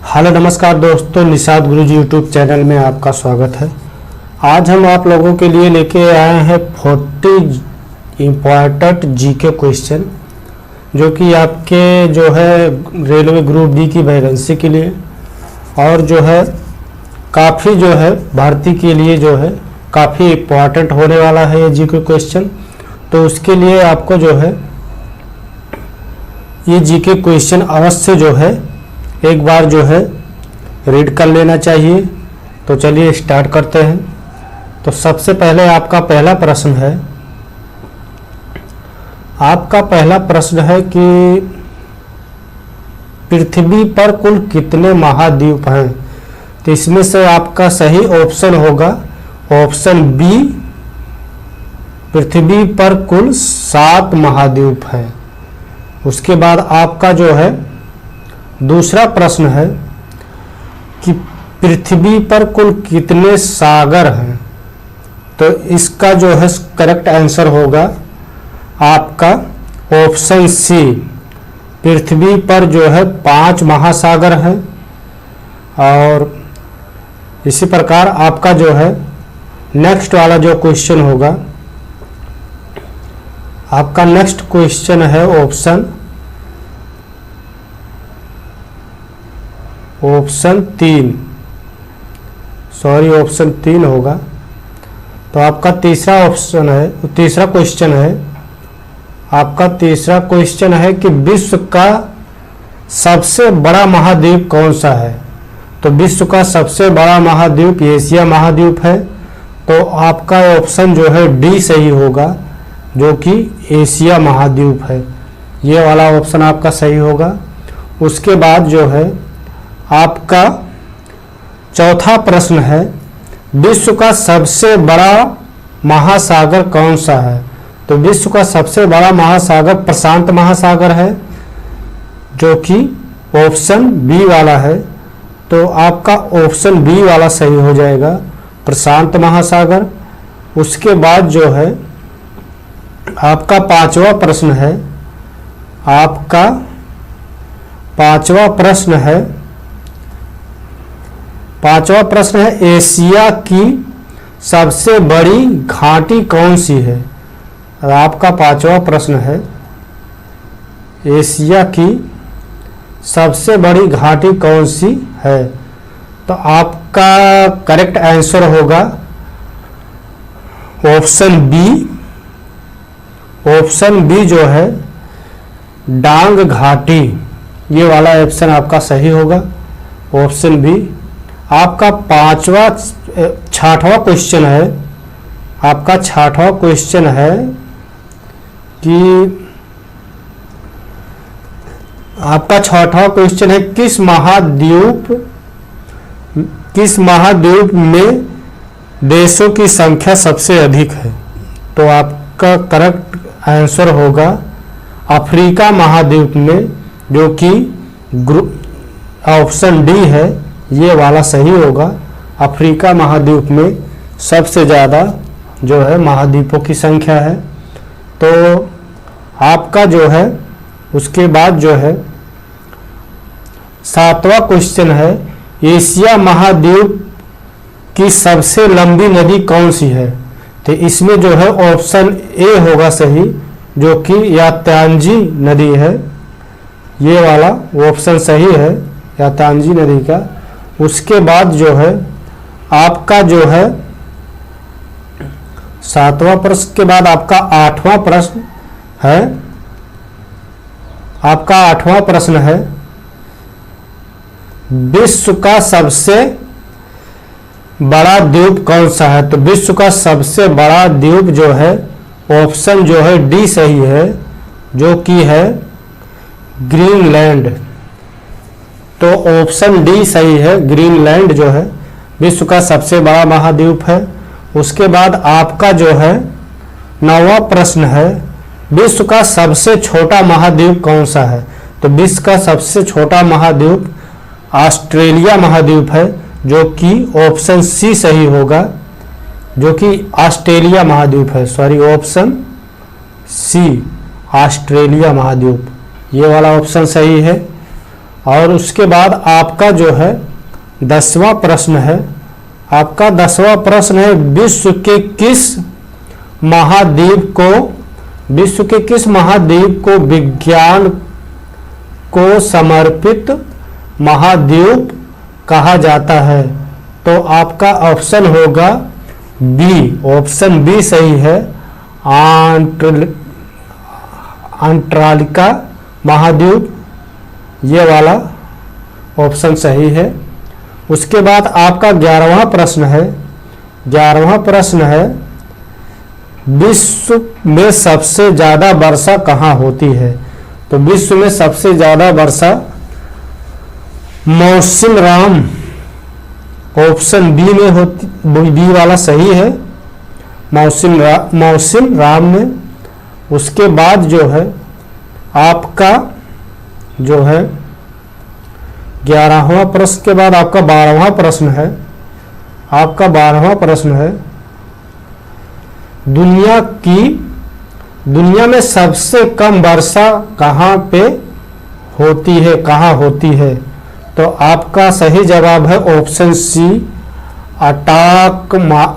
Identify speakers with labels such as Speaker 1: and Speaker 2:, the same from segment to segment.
Speaker 1: Hello नमस्कार दोस्तों, निषाद गुरुजी YouTube channel में आपका स्वागत है। आज हम आप लोगों के लिए लेके आए हैं 40 इम्पॉर्टेंट जीके क्वेश्चन, जो कि आपके जो है रेलवे ग्रुप डी की वैकेंसी के लिए और जो है काफ़ी जो है भर्ती के लिए जो है काफ़ी इम्पॉर्टेंट होने वाला है ये जीके क्वेश्चन। तो उसके लिए आपको जो है ये जीके क्वेश्चन अवश्य जो है एक बार जो है रीड कर लेना चाहिए। तो चलिए स्टार्ट करते हैं। तो सबसे पहले आपका पहला प्रश्न है, कि पृथ्वी पर कुल कितने महाद्वीप हैं। तो इसमें से आपका सही ऑप्शन होगा ऑप्शन बी, पृथ्वी पर कुल 7 महाद्वीप हैं। उसके बाद आपका जो है दूसरा प्रश्न है कि पृथ्वी पर कुल कितने सागर हैं। तो इसका जो है करेक्ट आंसर होगा आपका ऑप्शन सी, पृथ्वी पर जो है 5 महासागर हैं। और इसी प्रकार आपका जो है नेक्स्ट वाला जो क्वेश्चन होगा, आपका नेक्स्ट क्वेश्चन है ऑप्शन 3 होगा। तो आपका तीसरा क्वेश्चन है कि विश्व का सबसे बड़ा महाद्वीप कौन सा है। तो विश्व का सबसे बड़ा महाद्वीप एशिया महाद्वीप है। तो आपका ऑप्शन जो है डी सही होगा, जो कि एशिया महाद्वीप है। ये वाला ऑप्शन आपका सही होगा। उसके बाद जो है आपका चौथा प्रश्न है, विश्व का सबसे बड़ा महासागर कौन सा है। तो विश्व का सबसे बड़ा महासागर प्रशांत महासागर है, जो कि ऑप्शन बी वाला है। तो आपका ऑप्शन बी वाला सही हो जाएगा, प्रशांत महासागर। उसके बाद जो है आपका पांचवा प्रश्न है एशिया की सबसे बड़ी घाटी कौन सी है। आपका पांचवा प्रश्न है एशिया की सबसे बड़ी घाटी कौन सी है। तो आपका करेक्ट आंसर होगा ऑप्शन बी जो है डांग घाटी। ये वाला ऑप्शन आपका सही होगा, ऑप्शन बी। आपका छठवां क्वेश्चन है कि किस महाद्वीप में देशों की संख्या सबसे अधिक है। तो आपका करेक्ट आंसर होगा अफ्रीका महाद्वीप में, जो कि ऑप्शन डी है। ये वाला सही होगा। अफ्रीका महाद्वीप में सबसे ज़्यादा जो है महाद्वीपों की संख्या है। तो आपका जो है उसके बाद जो है सातवां क्वेश्चन है, एशिया महाद्वीप की सबसे लंबी नदी कौन सी है। तो इसमें जो है ऑप्शन ए होगा सही, जो कि यात्यांजी नदी है। ये वाला ऑप्शन सही है, यात्यांजी नदी का। उसके बाद जो है आपका जो है सातवां प्रश्न के बाद आपका आठवां प्रश्न है विश्व का सबसे बड़ा द्वीप कौन सा है। तो विश्व का सबसे बड़ा द्वीप जो है ऑप्शन जो है डी सही है, जो कि है ग्रीनलैंड। तो ऑप्शन डी सही है, ग्रीनलैंड जो है विश्व का सबसे बड़ा महाद्वीप है। उसके बाद आपका जो है 9वां प्रश्न है, विश्व का सबसे छोटा महाद्वीप कौन सा है। तो विश्व का सबसे छोटा महाद्वीप ऑस्ट्रेलिया महाद्वीप है, जो कि ऑप्शन सी सही होगा, जो कि ऑस्ट्रेलिया महाद्वीप है। ऑप्शन सी ऑस्ट्रेलिया महाद्वीप, ये वाला ऑप्शन सही है। और उसके बाद आपका जो है 10वां प्रश्न है। आपका 10वां प्रश्न है, विश्व के किस महाद्वीप को विज्ञान को समर्पित महाद्वीप कहा जाता है? तो आपका ऑप्शन होगा बी, ऑप्शन बी सही है, अंटार्कटिका महाद्वीप, ये वाला ऑप्शन सही है। उसके बाद आपका 11वां प्रश्न है। 11वां प्रश्न है, विश्व में सबसे ज़्यादा वर्षा कहाँ होती है? तो विश्व में सबसे ज़्यादा वर्षा मौसिनराम, ऑप्शन बी में होती, बी वाला सही है, मौसिनराम में। उसके बाद जो है आपका जो है 11वां प्रश्न के बाद आपका 12वां प्रश्न है। आपका 12वां प्रश्न है, दुनिया में सबसे कम वर्षा कहाँ पे होती है, कहाँ होती है? तो आपका सही जवाब है ऑप्शन सी, अटाकामा,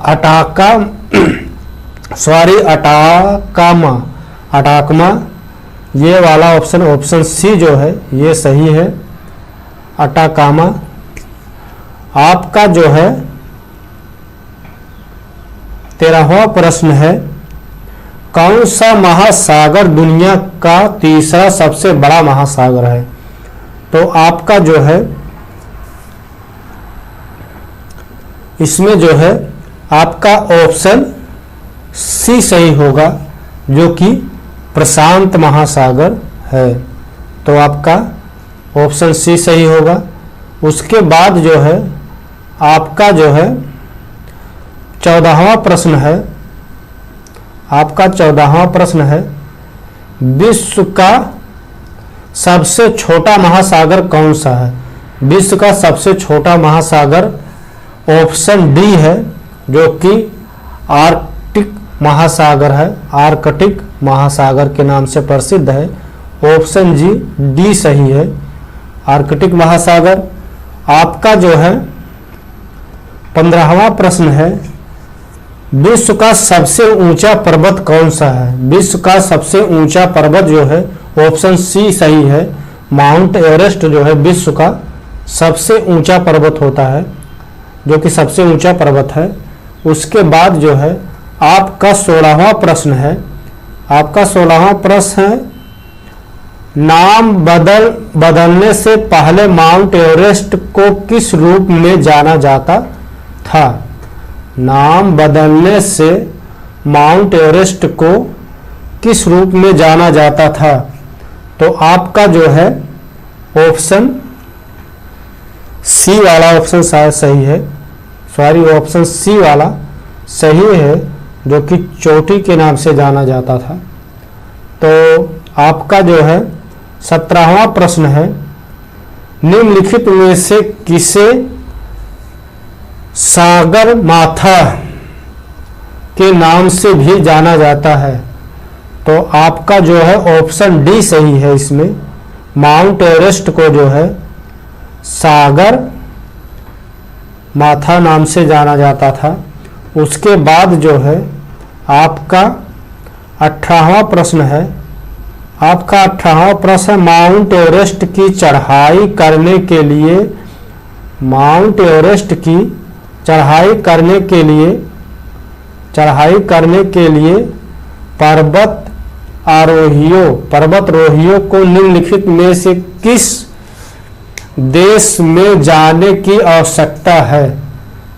Speaker 1: ये वाला ऑप्शन, ऑप्शन सी जो है ये सही है, अटाकामा। आपका जो है 13वां प्रश्न है, कौन सा महासागर दुनिया का तीसरा सबसे बड़ा महासागर है? तो आपका जो है इसमें जो है आपका ऑप्शन सी सही होगा, जो कि प्रशांत महासागर है। तो आपका ऑप्शन सी सही होगा। उसके बाद जो है आपका जो है 14वां प्रश्न है। आपका 14वां प्रश्न है, विश्व का सबसे छोटा महासागर कौन सा है? विश्व का सबसे छोटा महासागर ऑप्शन डी है, जो कि आर्कटिक महासागर है, आर्कटिक महासागर के नाम से प्रसिद्ध है। ऑप्शन डी सही है, आर्कटिक महासागर। आपका जो है 15वां प्रश्न है, विश्व का सबसे ऊंचा पर्वत कौन सा है? विश्व का सबसे ऊंचा पर्वत जो है ऑप्शन सी सही है, माउंट एवरेस्ट जो है विश्व का सबसे ऊंचा पर्वत होता है, जो कि सबसे ऊंचा पर्वत है। उसके बाद जो है आपका 16वां प्रश्न है। आपका 16वां प्रश्न है, नाम बदलने से पहले माउंट एवरेस्ट को किस रूप में जाना जाता था? नाम बदलने से माउंट एवरेस्ट को किस रूप में जाना जाता था? तो आपका जो है ऑप्शन सी वाला ऑप्शन शायद सही है, सॉरी ऑप्शन सी वाला सही है, जो कि चोटी के नाम से जाना जाता था। तो आपका जो है 17वां प्रश्न है, निम्नलिखित में से किसे सागर माथा के नाम से भी जाना जाता है? तो आपका जो है ऑप्शन डी सही है। इसमें माउंट एवरेस्ट को जो है सागर माथा नाम से जाना जाता था। उसके बाद जो है आपका 18वां प्रश्न है। आपका 18वां प्रश्न, माउंट एवरेस्ट की चढ़ाई करने के लिए, माउंट एवरेस्ट की चढ़ाई करने के लिए पर्वतारोहियों को निम्नलिखित में से किस देश में जाने की आवश्यकता है?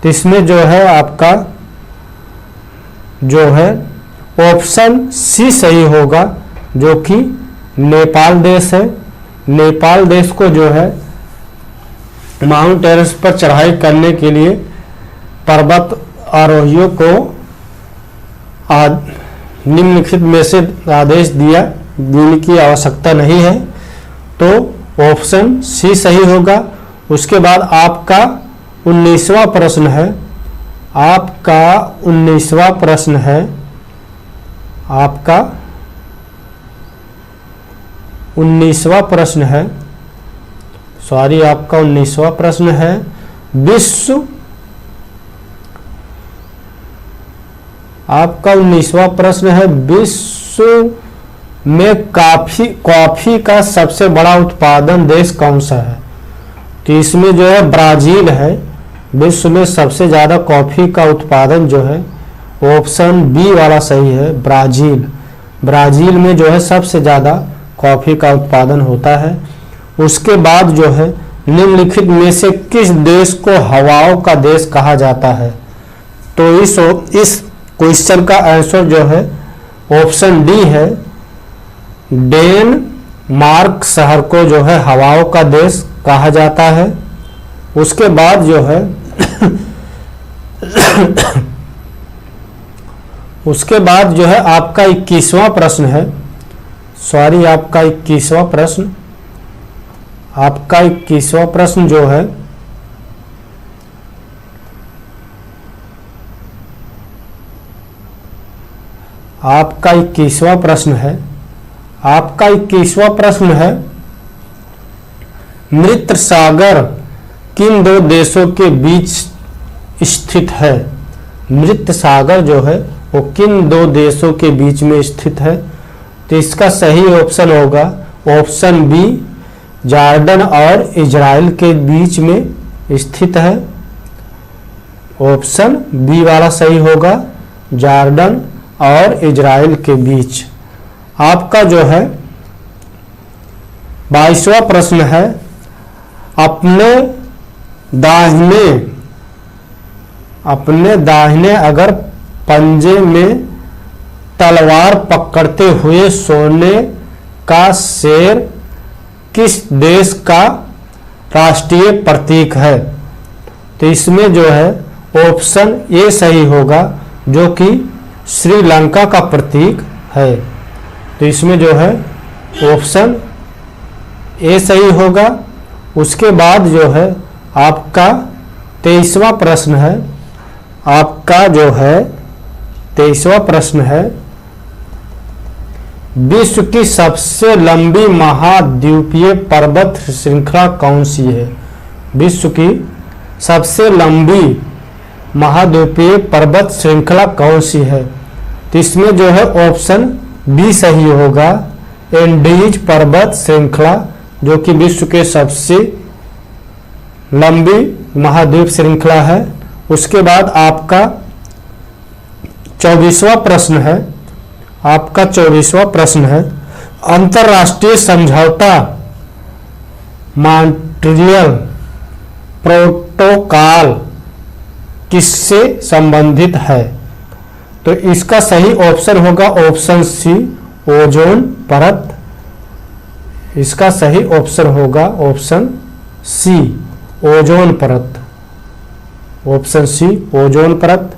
Speaker 1: तो इसमें जो है आपका जो है ऑप्शन सी सही होगा, जो कि नेपाल देश है। नेपाल देश को जो है माउंट एवरेस्ट पर चढ़ाई करने के लिए पर्वत आरोहियों को निम्नलिखित में से आदेश दिया, जिनकी आवश्यकता नहीं है। तो ऑप्शन सी सही होगा। उसके बाद आपका 19वां प्रश्न है। आपका 19वां प्रश्न है, आपका 19वां प्रश्न है, सॉरी, आपका 19वां प्रश्न है, आपका 19वां प्रश्न है, विश्व में कॉफी का सबसे बड़ा उत्पादन देश कौन सा है? तो इसमें जो है ब्राजील है। विश्व में सबसे ज़्यादा कॉफ़ी का उत्पादन जो है, ऑप्शन बी वाला सही है, ब्राज़ील। ब्राज़ील में जो है सबसे ज़्यादा कॉफ़ी का उत्पादन होता है। उसके बाद जो है निम्नलिखित में से किस देश को हवाओं का देश कहा जाता है? तो इस क्वेश्चन का आंसर जो है ऑप्शन डी है, डेनमार्क शहर को जो है हवाओं का देश कहा जाता है। उसके बाद जो है उसके बाद जो है आपका 21वां प्रश्न है, सॉरी आपका 21वां प्रश्न, आपका 21वां प्रश्न जो है आपका 21वां प्रश्न है, आपका 21वां प्रश्न है, मृत सागर किन दो देशों के बीच स्थित है? मृत सागर जो है वो किन दो देशों के बीच में स्थित है? तो इसका सही ऑप्शन होगा ऑप्शन बी, जॉर्डन और इजराइल के बीच में स्थित है। ऑप्शन बी वाला सही होगा, जॉर्डन और इजराइल के बीच। आपका जो है 22वां प्रश्न है, अपने दाहिने अगर पंजे में तलवार पकड़ते हुए सोने का शेर किस देश का राष्ट्रीय प्रतीक है? तो इसमें जो है ऑप्शन ए सही होगा, जो कि श्रीलंका का प्रतीक है। तो इसमें जो है ऑप्शन ए सही होगा। उसके बाद जो है आपका 23वां प्रश्न है, आपका जो है 23वां प्रश्न है, विश्व की सबसे लंबी महाद्वीपीय पर्वत श्रृंखला कौन सी है? विश्व की सबसे लंबी महाद्वीपीय पर्वत श्रृंखला कौन सी है? तो इसमें जो है ऑप्शन बी सही होगा, एंडीज पर्वत श्रृंखला, जो कि विश्व के सबसे लंबी महाद्वीप श्रृंखला है। उसके बाद आपका 24वां प्रश्न है, आपका 24वां प्रश्न है, अंतरराष्ट्रीय समझौता मॉन्ट्रियल प्रोटोकॉल किससे संबंधित है? तो इसका सही ऑप्शन होगा ऑप्शन सी, ओजोन परत। इसका सही ऑप्शन होगा ऑप्शन सी, ओजोन परत, ऑप्शन सी, ओजोन परत।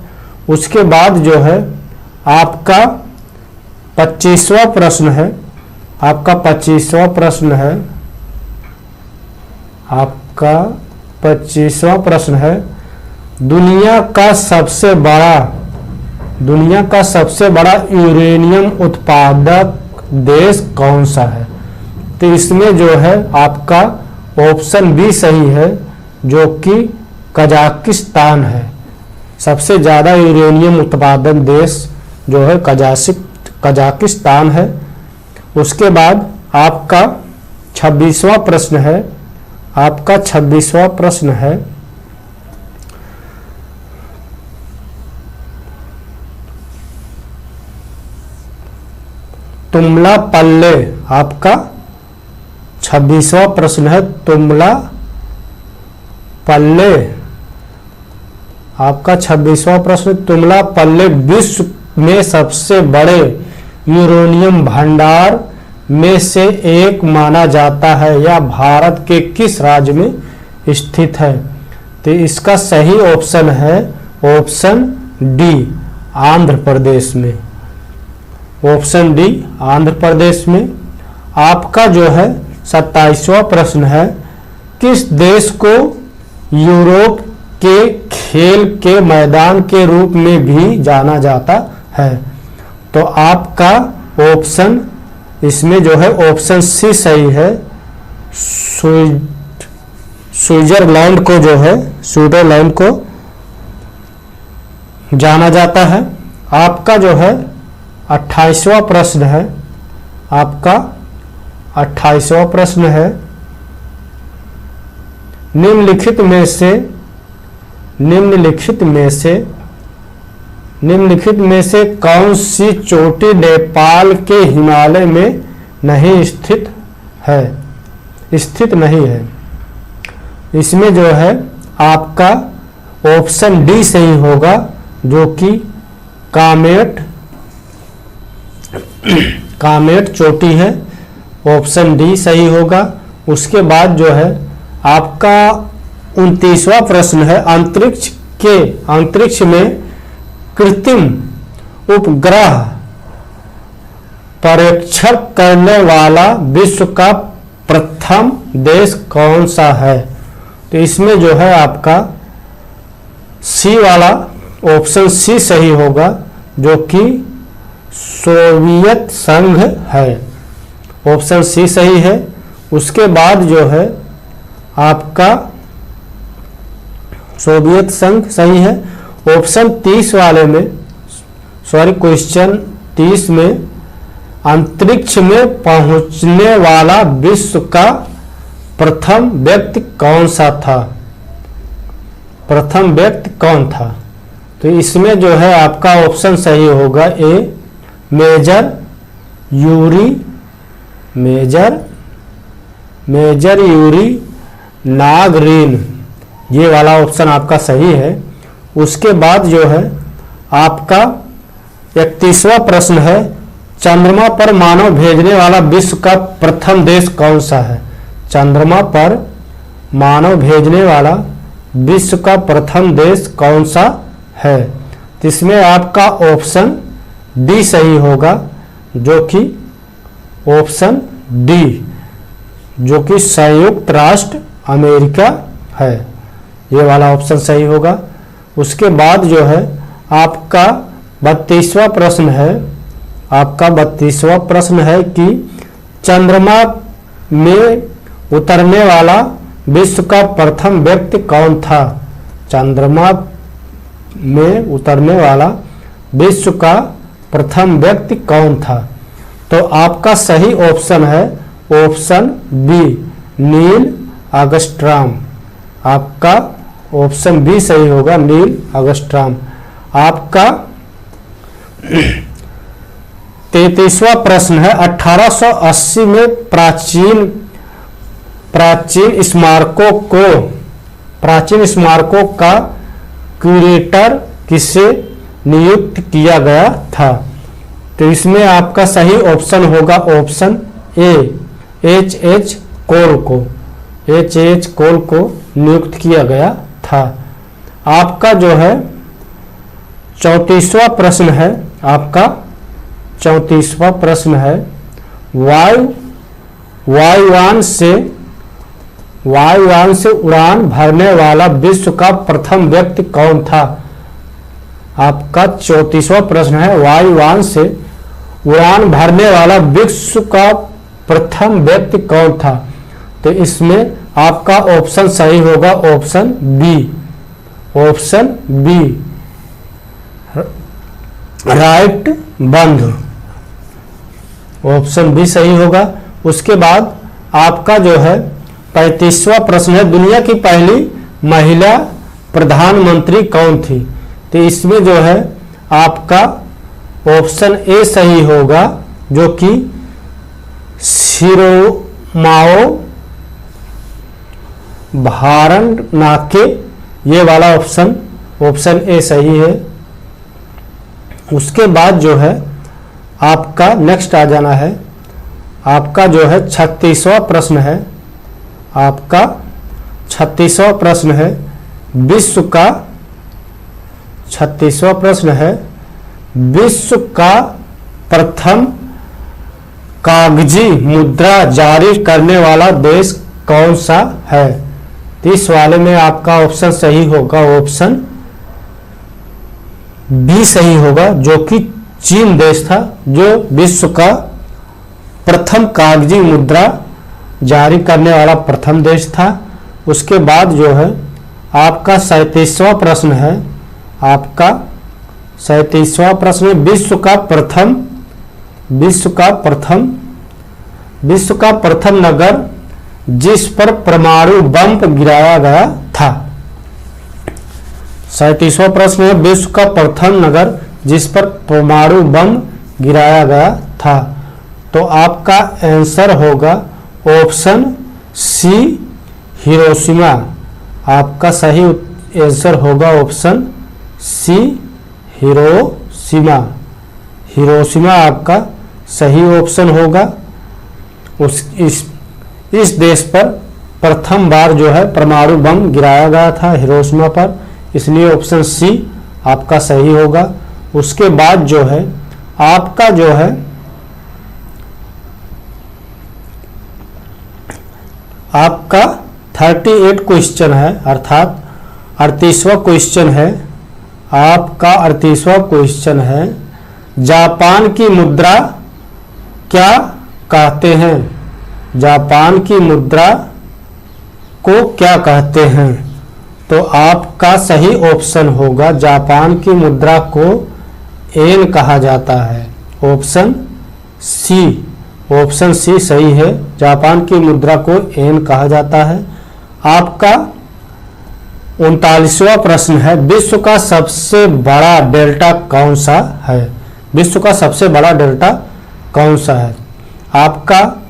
Speaker 1: उसके बाद जो है आपका 25वां प्रश्न है, आपका 25वां प्रश्न है, आपका 25वां प्रश्न है, दुनिया का सबसे बड़ा यूरेनियम उत्पादक देश कौन सा है? तो इसमें जो है आपका ऑप्शन बी सही है, जो कि कजाकिस्तान है। सबसे ज़्यादा यूरेनियम उत्पादन देश जो है कजाकिस्तान है। उसके बाद आपका 26वां प्रश्न है, आपका 26वां प्रश्न है, तुमला पल्ले, आपका 26वां प्रश्न है, तुमला पल्ले, आपका 26वां प्रश्न, तुमला पल्ले विश्व में सबसे बड़े यूरेनियम भंडार में से एक माना जाता है, या भारत के किस राज्य में स्थित है? तो इसका सही ऑप्शन है ऑप्शन डी, आंध्र प्रदेश में, ऑप्शन डी, आंध्र प्रदेश में। आपका जो है 27वां प्रश्न है, किस देश को यूरोप के खेल के मैदान के रूप में भी जाना जाता है? तो आपका ऑप्शन इसमें जो है ऑप्शन सी सही है, स्विट्जरलैंड को जो है स्विट्जरलैंड को जाना जाता है। आपका जो है 28वां प्रश्न है, आपका 28वां प्रश्न है, निम्नलिखित में से कौन सी चोटी नेपाल के हिमालय में नहीं स्थित नहीं है। इसमें जो है आपका ऑप्शन डी सही होगा, जो कि कामेट चोटी है। ऑप्शन डी सही होगा। उसके बाद जो है आपका 29वां प्रश्न है, अंतरिक्ष में कृत्रिम उपग्रह परीक्षण करने वाला विश्व का प्रथम देश कौन सा है। तो इसमें जो है आपका सी वाला ऑप्शन सी सही होगा, जो कि सोवियत संघ है। ऑप्शन सी सही है। उसके बाद जो है आपका सोवियत संघ सही है। ऑप्शन 30 वाले में क्वेश्चन 30 में अंतरिक्ष में पहुंचने वाला विश्व का प्रथम व्यक्ति कौन सा था, प्रथम व्यक्ति कौन था। तो इसमें जो है आपका ऑप्शन सही होगा ए, मेजर यूरी नागरिन, ये वाला ऑप्शन आपका सही है। उसके बाद जो है आपका 31वां प्रश्न है, चंद्रमा पर मानव भेजने वाला विश्व का प्रथम देश कौन सा है। चंद्रमा पर मानव भेजने वाला विश्व का प्रथम देश कौन सा है। तो इसमें आपका ऑप्शन डी सही होगा, जो कि ऑप्शन डी, जो कि संयुक्त राष्ट्र अमेरिका है। ये वाला ऑप्शन सही होगा। उसके बाद जो है आपका 32वां प्रश्न है, आपका 32वां प्रश्न है कि चंद्रमा में उतरने वाला विश्व का प्रथम व्यक्ति कौन था। चंद्रमा में उतरने वाला विश्व का प्रथम व्यक्ति कौन था। तो आपका सही ऑप्शन है ऑप्शन बी, नील आर्मस्ट्रांग। आपका ऑप्शन बी सही होगा, नील आर्मस्ट्रांग। आपका 33वां प्रश्न है, 1880 में प्राचीन स्मारकों का क्यूरेटर किसे नियुक्त किया गया था। तो इसमें आपका सही ऑप्शन होगा ऑप्शन ए, H.H. कोल को नियुक्त किया गया था। आपका जो है 34वां प्रश्न है, आपका 34वां प्रश्न है, वायुयान से उड़ान भरने वाला विश्व का प्रथम व्यक्ति कौन था। आपका 34वां प्रश्न है, वायुयान से उड़ान भरने वाला विश्व का प्रथम व्यक्ति कौन था। तो इसमें आपका ऑप्शन सही होगा ऑप्शन बी, राइट बंधु। ऑप्शन बी सही होगा। उसके बाद आपका जो है 35वां प्रश्न है, दुनिया की पहली महिला प्रधानमंत्री कौन थी। तो इसमें जो है आपका ऑप्शन ए सही होगा, जो कि शिरोमाओ भारतनाके, ये वाला ऑप्शन ए सही है। उसके बाद जो है आपका नेक्स्ट आ जाना है, आपका जो है 36वां प्रश्न है, आपका 36वां प्रश्न है, विश्व का 36वां प्रश्न है, विश्व का प्रथम कागजी मुद्रा जारी करने वाला देश कौन सा है। तो इस वाले में आपका ऑप्शन सही होगा ऑप्शन बी सही होगा, जो कि चीन देश था जो विश्व का प्रथम कागजी मुद्रा जारी करने वाला प्रथम देश था। उसके बाद जो है आपका 37वां प्रश्न है। आपका 37वां प्रश्न है, विश्व का प्रथम नगर जिस पर परमाणु बम गिराया गया था। 37वां प्रश्न है, विश्व का प्रथम नगर जिस पर परमाणु बम गिराया गया था। तो आपका आंसर होगा ऑप्शन सी, हिरोशिमा। आपका सही आंसर होगा ऑप्शन सी, हिरोशिमा। हिरोशिमा आपका सही ऑप्शन होगा। इस देश पर प्रथम बार जो है परमाणु बम गिराया गया था, हिरोशिमा पर, इसलिए ऑप्शन सी आपका सही होगा। उसके बाद जो है आपका जो है आपका 38 क्वेश्चन है, अर्थात 38वां क्वेश्चन है। आपका 38वां क्वेश्चन है, जापान की मुद्रा क्या कहते हैं? जापान की मुद्रा को क्या कहते हैं? तो आपका सही ऑप्शन होगा, जापान की मुद्रा को एन कहा जाता है। ऑप्शन सी सही है, जापान की मुद्रा को एन कहा जाता है। आपका 39वां प्रश्न है, विश्व का सबसे बड़ा डेल्टा कौन सा है? विश्व का सबसे बड़ा डेल्टा कौन सा है? आपका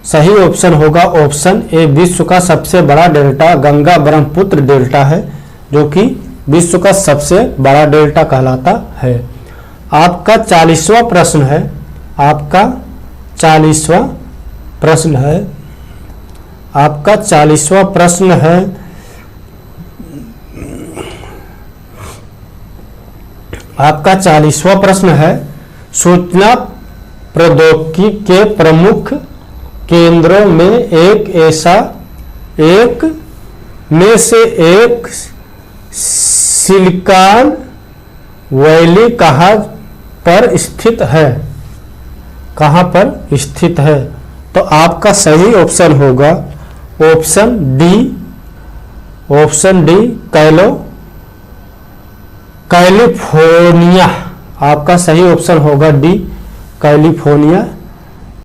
Speaker 1: सही ऑप्शन होगा ऑप्शन ए, विश्व का सबसे बड़ा डेल्टा गंगा ब्रह्मपुत्र डेल्टा है, जो कि विश्व का सबसे बड़ा डेल्टा कहलाता है। आपका 40वां प्रश्न है। आपका 40वां प्रश्न है। आपका 40वां प्रश्न है, आपका 40वां प्रश्न है, सूचना प्रौद्योगिकी के प्रमुख केंद्रों में एक में से एक सिलिकॉन वैली कहाँ पर स्थित है? कहाँ पर स्थित है? तो आपका सही ऑप्शन होगा ऑप्शन डी, कैलिफोर्निया। आपका सही ऑप्शन होगा डी, कैलिफोर्निया।